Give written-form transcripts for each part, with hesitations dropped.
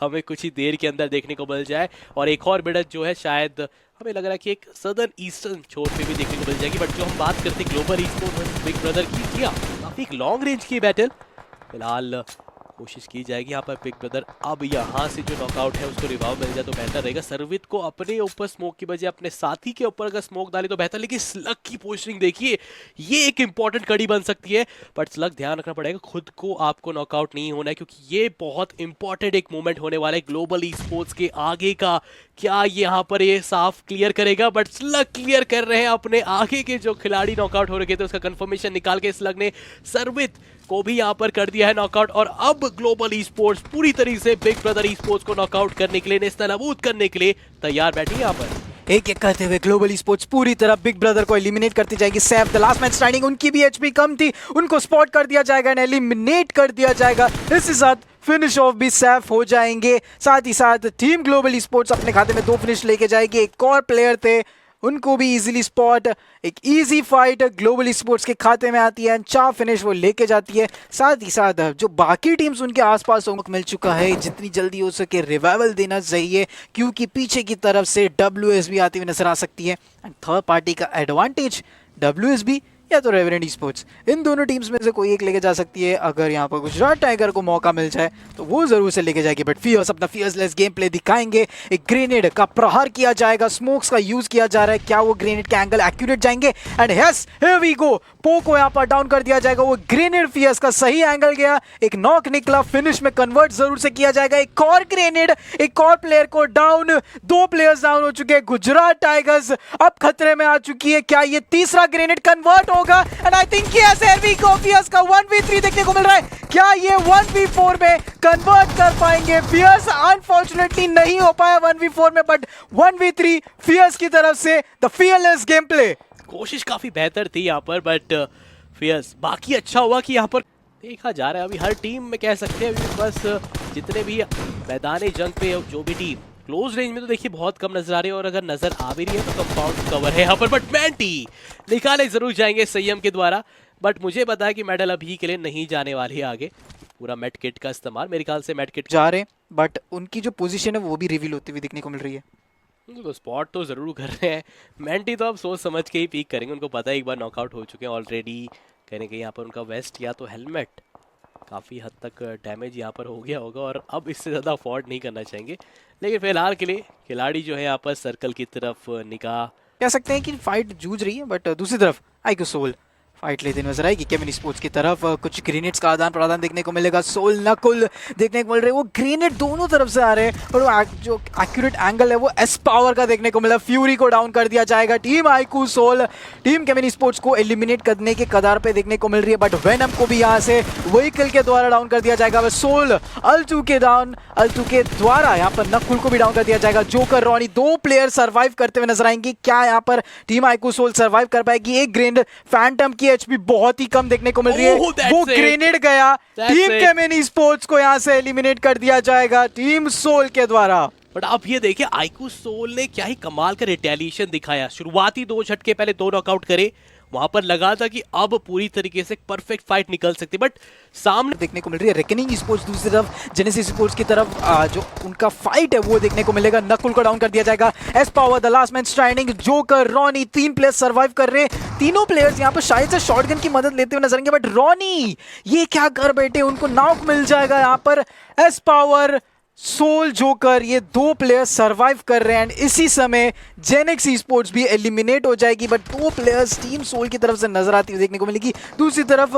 हमें कुछ ही देर के अंदर देखने को मिल जाए। और एक और भिड़ंत जो है शायद हमें लग रहा है कि एक सदर्न ईस्टर्न छोर पे भी देखने को मिल जाएगी। बट जो हम बात करते हैं ग्लोबल ई-स्पोर्ट्स बिग ब्रदर की, किया काफी एक लॉन्ग रेंज की बैटल। फिलहाल कोशिश की जाएगी यहाँ पर बिग ब्रदर अब यहाँ से जो नॉकआउट है उसको रिवाइव मिल जाए तो बेहतर रहेगा। सर्वित को अपने ऊपर स्मोक की बजाय अपने साथी के ऊपर अगर स्मोक डाले तो बेहतर, लेकिन स्लग की पोजिशनिंग देखिए, ये एक इंपॉर्टेंट कड़ी बन सकती है। बट स्लग ध्यान रखना पड़ेगा, खुद को आपको नॉकआउट नहीं होना है क्योंकि ये बहुत इंपॉर्टेंट एक मोमेंट होने वाला है ग्लोबल ई स्पोर्ट्स के आगे का। क्या यहाँ पर ये साफ क्लियर करेगा? बट स्लग क्लियर कर रहे हैं अपने आगे के जो खिलाड़ी नॉकआउट हो रखे थे उसका कंफर्मेशन निकाल के स्लग ने सर्वित को भी यहाँ पर कर दिया है नॉकआउट। और अब ग्लोबल ई स्पोर्ट्स पूरी तरीके से बिग ब्रदर ई स्पोर्ट्स को नॉकआउट करने के लिए, नेस्तनाबूद करने के लिए तैयार बैठी है यहाँ पर। एक एक करते हुए ग्लोबल ई स्पोर्ट्स पूरी तरह बिग ब्रदर को एलिमिनेट करती जाएगी। Saif the last man standing, उनकी भी एचपी कम थी, उनको स्पॉट कर दिया जाएगा एंड एलिमिनेट कर दिया जाएगा। इसी साथ फिनिश ऑफ भी सैफ हो जाएंगे। साथ ही साथ टीम ग्लोबल ई स्पोर्ट्स अपने खाते में 2 फिनिश लेके जाएगी। एक और प्लेयर थे, उनको भी इजीली स्पॉट, एक easy fight global e sports के खाते में आती है, 4 फिनिश वो लेके जाती है। साथ ही साथ जो बाकी टीम्स उनके आसपास मिल चुका है, जितनी जल्दी हो सके रिवाइवल देना चाहिए क्योंकि पीछे की तरफ से WSB आती हुई नजर आ सकती है। एंड थर्ड पार्टी का एडवांटेज WSB या तो रेवरेंट ई स्पोर्ट्स, इन दोनों टीम्स में से कोई एक लेके जा सकती है। अगर यहाँ पर गुजरात टाइगर को मौका मिल जाए तो वो जरूर से लेके जाएगी। बट फियर्स अपना फियर्सलेस गेम प्ले दिखाएंगे। एक ग्रेनेड का प्रहार किया जाएगा, स्मोक्स का यूज किया जा रहा है। क्या वो ग्रेनेड के एंगल एक्यूरेट जाएंगे? And yes, here we go, पो को यहाँ पर डाउन कर दिया जाएगा। वो ग्रेनेड फियर्स का सही एंगल गया, एक नॉक निकला, फिनिश में कन्वर्ट जरूर से किया जाएगा। एक और ग्रेनेड, एक और प्लेयर को डाउन, 2 प्लेयर्स डाउन हो चुके हैं। गुजरात टाइगर्स अब खतरे में आ चुकी है। क्या ये तीसरा ग्रेनेड कन्वर्ट होगा? एंड आई थिंक यस, एरवी को फियर्स का 1v3 देखने को मिल रहा है। क्या ये 1v4 में कन्वर्ट कर पाएंगे? फियर्स अनफॉर्चुनेटली नहीं हो पाया 1v4 में, बट 1v3 फियर्स की तरफ से द फियरलेस गेम प्ले। कोशिश काफी बेहतर थी यहाँ पर, बट फियर्स बाकी अच्छा हुआ कि यहाँ पर देखा जा रहा है। अभी हर टीम में कह सकते हैं अभी बस जितने भी मैदान जंग पे जो भी टीम क्लोज रेंज में तो देखिए बहुत कम नजर आ रही है, और अगर नजर आ भी रही है तो कंपाउंड कवर है यहाँ पर। बट मैंटी निकाले जरूर जाएंगे संयम के द्वारा, बट मुझे पता है कि मेडल अभी के लिए नहीं जाने वाली है आगे। पूरा मेड किट का इस्तेमाल, मेरे ख्याल से मेड किट जा रहे हैं, बट उनकी जो पोजीशन है वो भी रिवील होती हुई देखने को मिल रही है। तो स्पॉट तो जरूर कर रहे हैं। मैंटी तो अब सोच समझ के ही पीक करेंगे, उनको पता है एक बार नॉकआउट हो चुके हैं ऑलरेडी। कहने के यहाँ पर उनका वेस्ट या तो हेलमेट काफ़ी हद तक डैमेज यहाँ पर हो गया होगा और अब इससे ज़्यादा अफोर्ड नहीं करना चाहेंगे। लेकिन फिलहाल के लिए खिलाड़ी जो है यहाँ पर सर्कल की तरफ निगाह कह सकते हैं कि फाइट जूझ रही है, बट दूसरी तरफ आईक्यू सोल फाइट लेते नजर आएगी। केमिन स्पोर्ट्स की तरफ कुछ ग्रेनेड्स का आदान प्रदान देखने को मिलेगा। सोल नकुल देखने को मिल रहे हैं, वो ग्रेनेड दोनों तरफ से आ रहे हैं और वो जो एक्यूरेट एंगल है वो एस पावर का देखने को मिला। फ्यूरी को डाउन कर दिया जाएगा। Team IQ soul team केमिन sports को एलिमिनेट करने के कगार पे देखने को मिल रही है, बट वेनम को भी यहाँ से व्हीकल के द्वारा डाउन कर दिया जाएगा। सोल अल्टू के द्वारा यहाँ पर नकुल को भी डाउन कर दिया जाएगा। जोकर रॉनी 2 प्लेयर सर्वाइव करते हुए नजर आएंगे। क्या यहाँ पर टीम आईक्यू सोल सर्वाइव कर पाएगी? एक ग्रेनेड, फैंटम की एचपी बहुत ही कम देखने को मिल रही है। वो ग्रेनेड गया, टीम केमिन स्पोर्ट्स को यहां से एलिमिनेट कर दिया जाएगा टीम सोल के द्वारा। बट आप ये देखिए आईक्यू सोल ने क्या ही कमाल का रिटेलिएशन दिखाया। शुरुआती 2 झटके पहले 2 नॉकआउट करे, वहां पर लगा था कि अब पूरी तरीके से परफेक्ट फाइट निकल सकती, बट सामने देखने को मिल रही है रेकनिंग स्पोर्ट्स। दूसरी तरफ जेनेसिस स्पोर्ट्स की तरफ जो उनका फाइट है वो देखने को मिलेगा। नकुल को डाउन कर दिया जाएगा। S power the last man standing, joker Ronnie 3 players survive कर रहे हैं। तीनों प्लेयर्स यहाँ पर शायद से शॉटगन की मदद लेते हुए नजर आएंगे, बट रॉनी ये क्या कर बैठे, उनको नॉक मिल जाएगा यहाँ पर। एस पावर, सोल, जोकर ये 2 प्लेयर्स सर्वाइव कर रहे हैं। इसी समय जेनेक्स स्पोर्ट्स भी एलिमिनेट हो जाएगी, बट 2 प्लेयर्स टीम सोल की तरफ से नजर आती हुई देखने को मिलेगी। दूसरी तरफ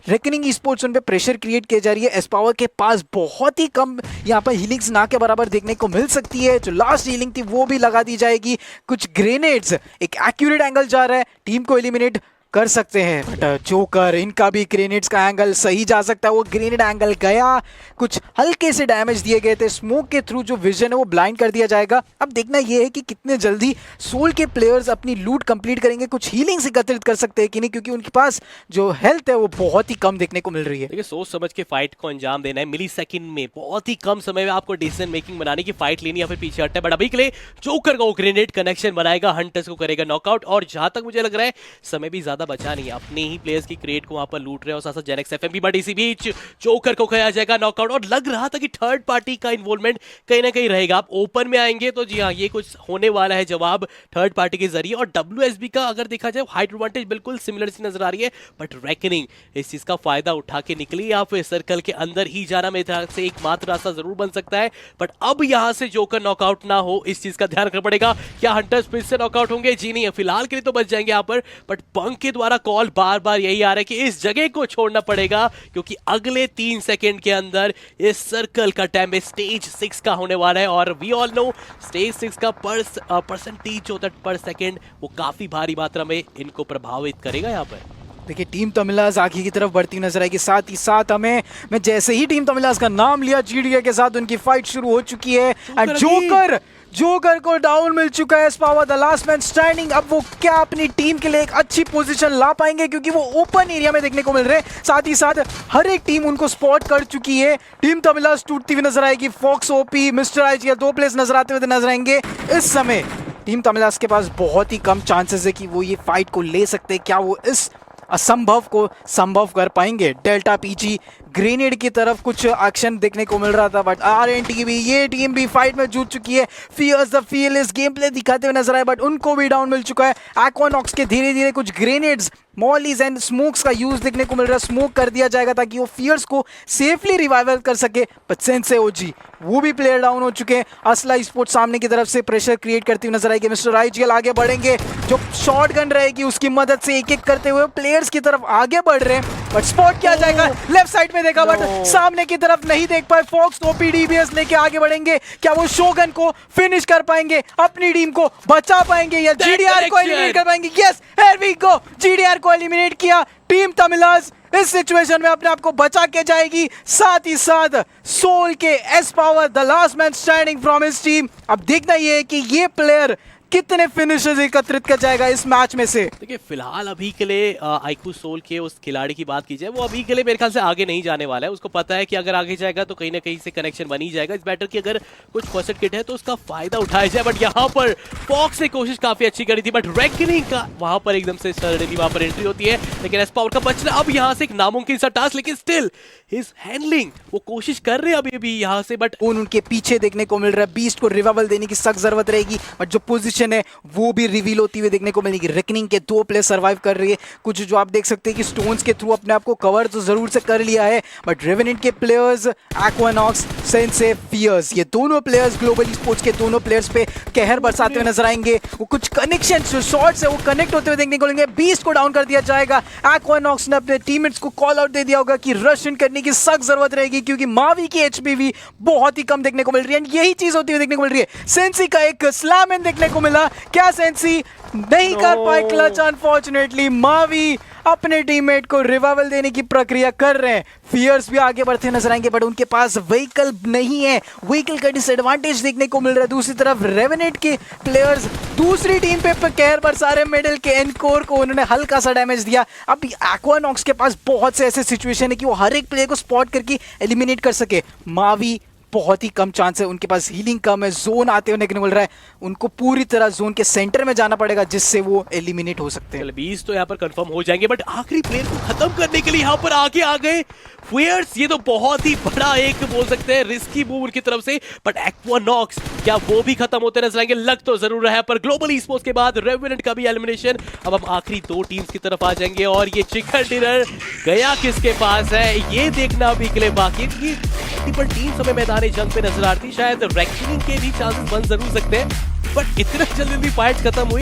रेकनिंग स्पोर्ट्स उन पे प्रेशर क्रिएट की जा रही है। एस पावर के पास बहुत ही कम यहाँ पर हीलिंग्स ना के बराबर देखने को मिल सकती है। जो लास्ट हीलिंग थी वो भी लगा दी जाएगी। कुछ ग्रेनेड्स, एक एक्यूरेट एंगल जा रहा है, टीम को एलिमिनेट कर सकते हैं, बट जोकर इनका भी ग्रेनेड्स का एंगल सही जा सकता है। वो ग्रेनेड एंगल गया, कुछ हल्के से डैमेज दिए गए थे। स्मोक के थ्रू जो विजन है वो ब्लाइंड कर दिया जाएगा। अब देखना ये है कि कितने जल्दी सोल के प्लेयर्स अपनी लूट कंप्लीट करेंगे, कुछ हीलिंग एकत्रित कर सकते हैं कि नहीं, क्योंकि उनके पास जो हेल्थ है वो बहुत ही कम देखने को मिल रही है। देखिए सोच समझ के फाइट को अंजाम देना है। मिली सेकंड में बहुत ही कम समय में आपको डिसीजन मेकिंग बनाने की, फाइट लेनी या फिर पीछे हटना है। बट अभी के लिए जोकर का वो ग्रेनेड कनेक्शन बनाएगा, हंटर्स को करेगा नॉकआउट। और जहां तक मुझे लग रहा है समय भी ज्यादा बचा नहीं है, अपने ही प्लेयर्स की क्रेट को वहां पर लूट रहे हैं और साथ साथ जेनेक्स एफएम बट इसी बीच जोकर को खाया जाएगा नॉकआउट। और लग रहा था कि थर्ड पार्टी का इन्वॉल्वमेंट कहीं ना कहीं रहेगा। आप ओपन में आएंगे तो जी हाँ, ये कुछ होने वाला है जवाब थर्ड पार्टी के जरिए। और WSB का अगर देखा जाए हाइट एडवांटेज बिल्कुल सिमिलर सी नजर आ रही है, बट रेकनिंग इस चीज का फायदा उठा के निकली या फिर सर्कल के अंदर ही जाना मेरे ख्याल से एकमात्र रास्ता जरूर बन सकता है। बट अब यहां से जोकर नॉकआउट ना हो, इस चीज का ध्यान रखना पड़ेगा। क्या हंटर्स फिर से नॉकआउट होंगे? जी नहीं, फिलहाल के लिए तो बच जाएंगे यहाँ पर। बट पंक के द्वारा कॉल बार बार यही आ रहा है कि इस जगह को छोड़ना पड़ेगा, क्योंकि अगले 3 सेकंड के अंदर इस सर्कल का डैमेज स्टेज 6 का होने वाला है। और वी ऑल नो स्टेज 6 का परसेंटेज जो होता है पर सेकंड, वो काफी भारी मात्रा में इनको प्रभावित करेगा यहाँ पर। देखिए टीम तमिलाज आगे की तरफ बढ़ती नजर आएगी। साथ ही साथ मैं जैसे ही टीम तमिलाज का नाम लिया, GDA के साथ उनकी फाइट शुरू हो चुकी है। एंड जोकर को डाउन मिल चुका है। Power the last man standing. अब वो क्या अपनी टीम के लिए एक अच्छी पोजीशन ला पाएंगे, क्योंकि वो ओपन एरिया में देखने को मिल रहे हैं। साथ ही साथ हर एक टीम उनको स्पॉट कर चुकी है। टीम तमिलाज टूटती हुई नजर आएगी। Fox OP, Mister IG 2 players नजर आते हुए नजर आएंगे। इस समय टीम तमिलाज के पास बहुत ही कम चांसेस है कि वो ये फाइट को ले सकते हैं। क्या वो इस असंभव को संभव कर पाएंगे? डेल्टा PG ग्रेनेड की तरफ कुछ एक्शन देखने को मिल रहा था, बट RNT भी, ये टीम भी फाइट में जूझ चुकी है। Fierce the fearless game play दिखाते हुए नजर आए, बट उनको भी डाउन मिल चुका है। एक्वानॉक्स के धीरे धीरे कुछ ग्रेनेड्स, मॉलीज एंड स्मोक्स का यूज देखने को मिल रहा है। स्मोक कर दिया जाएगा ताकि वो फियर्स को सेफली रिवाइवल कर सके। बट सेंसे OG वो भी प्लेयर डाउन हो चुके हैं। असला स्पोर्ट्स सामने की तरफ से प्रेशर क्रिएट करती हुई नजर आएगी। मिस्टर IGL आगे बढ़ेंगे, जो शॉट गन रहेगी उसकी मदद से एक एक करते हुए प्लेयर्स की तरफ आगे बढ़ रहे हैं। बट स्पॉट किया जाएगा, लेफ्ट साइड में देखा, बट सामने की तरफ नहीं देख पाए। फॉक्स OPDBS लेके आगे बढ़ेंगे। क्या वो शोगन को फिनिश कर पाएंगे, अपनी टीम को बचा पाएंगे, या GDR को एलिमिनेट कर पाएंगे? Yes, here we go, GDR को एलिमिनेट किया। टीम तमिलाज इस सिचुएशन में अपने आप को बचा के जाएगी। साथ ही साथ सोल के S power the last man standing from his team. अब देखना ये है कि ये प्लेयर कितने फिनिशर्स एकत्रित कर जाएगा इस मैच में से। देखिए फिलहाल अभी के लिए आईक्यू सोल के उस खिलाड़ी की बात की जाए, वो अभी के लिए मेरे ख्याल से आगे नहीं जाने वाला है। उसको पता है कि अगर आगे जाएगा तो कहीं ना कहीं से कनेक्शन बन ही जाएगा। इस बैटर की अगर कुछ फर्स्ट एड किट है तो उसका फायदा उठाया जाए। बट यहाँ पर फॉक्स ने कोशिश काफी अच्छी करी थी, बट रेकनिंग का वहां पर एकदम से सडनली वहां पर एंट्री होती है। लेकिन एस पावर का बचना अब यहाँ से एक नामुमकिन सा टास्क, लेकिन स्टिल हिज हैंडलिंग, वो कोशिश कर रहे हैं अभी भी यहाँ से। बट उनके पीछे देखने को मिल रहा है। बीस्ट को रिवाइवल देने की सख्त जरूरत रहेगी, बट जो पोजीशन है वो भी रिवील होती हुई देखने को मिलेगी। रेकनिंग के 2 प्लेयर सर्वाइव कर रही है। कुछ जो आप देख सकते हैं कि स्टोन्स के थ्रू अपने आप को कवर तो जरूर से कर लिया है, बट रेवेनेंट के प्लेयर्स, एक्वानॉक्स, सेंसे, फियर्स, ये दोनों प्लेयर्स ग्लोबल स्पोर्ट्स के दोनों प्लेयर्स पे कहर बरसाते हुए नजर आएंगे। वो कुछ कनेक्शन जो शॉट्स है वो कनेक्ट होते हुए देखने को मिलेंगे। बीस्ट को डाउन कर दिया जाएगा। एक्वानॉक्स ने अपने टीममेट्स को कॉल आउट दे दिया होगा कि रश इन करने की सख्त जरूरत रहेगी, क्योंकि मावी की HP भी बहुत ही कम देखने को मिल रही है। यही चीज होती हुई देखने को मिल रही है। सेंसी का एक स्लैम इन देखने को मिला। क्या सेंसी नहीं कर पाए क्लच? अनफॉर्चुनेटली मावी अपने टीममेट को रिवाइवल देने की प्रक्रिया कर रहे हैं। फियर्स भी आगे बढ़ते नजर आएंगे, बट उनके पास व्हीकल नहीं है। व्हीकल का डिसएडवांटेज देखने को मिल रहा है। दूसरी तरफ रेवेनेंट के प्लेयर्स दूसरी टीम पे कहर बरसा रहे। मिडिल के एनकोर को उन्होंने हल्का सा डैमेज दिया। अब एक्वानॉक्स के पास बहुत से ऐसे सिचुएशन है कि वो हर एक प्लेयर को स्पॉट करके एलिमिनेट कर सके। मावी बहुत ही कम चांस है, उनके पास हीलिंग कम है। जोन आते हुए देखने को मिल रहा है, उनको पूरी तरह जोन के सेंटर में जाना पड़ेगा जिससे वो एलिमिनेट हो सकते हैं। 20 तो यहाँ पर कंफर्म हो जाएंगे, बट आखिरी प्लेयर को खत्म करने के लिए यहाँ पर आगे आ गए फियर्स। ये तो बहुत ही बड़ा एक बोल सकते हैं रिस्की मूव उनकी तरफ से। बट एक्वानॉक्स क्या वो भी खत्म होते नजर आएंगे? लग तो जरूर रहा है, पर ग्लोबल ई-स्पोर्ट्स के बाद रेवेनेंट का भी एलिमिनेशन। अब हम आखिरी 2 टीम्स की तरफ आ जाएंगे, और ये चिकन डिनर गया किसके पास है ये देखना अभी के लिए बाकी है। मल्टीपल टीम्स हमें मैदान जंग पे नजर आती, शायद रैंकिंग के भी चांसेस बन जरूर सकते हैं, बट इतना जल्दी भी फाइट खत्म हुई।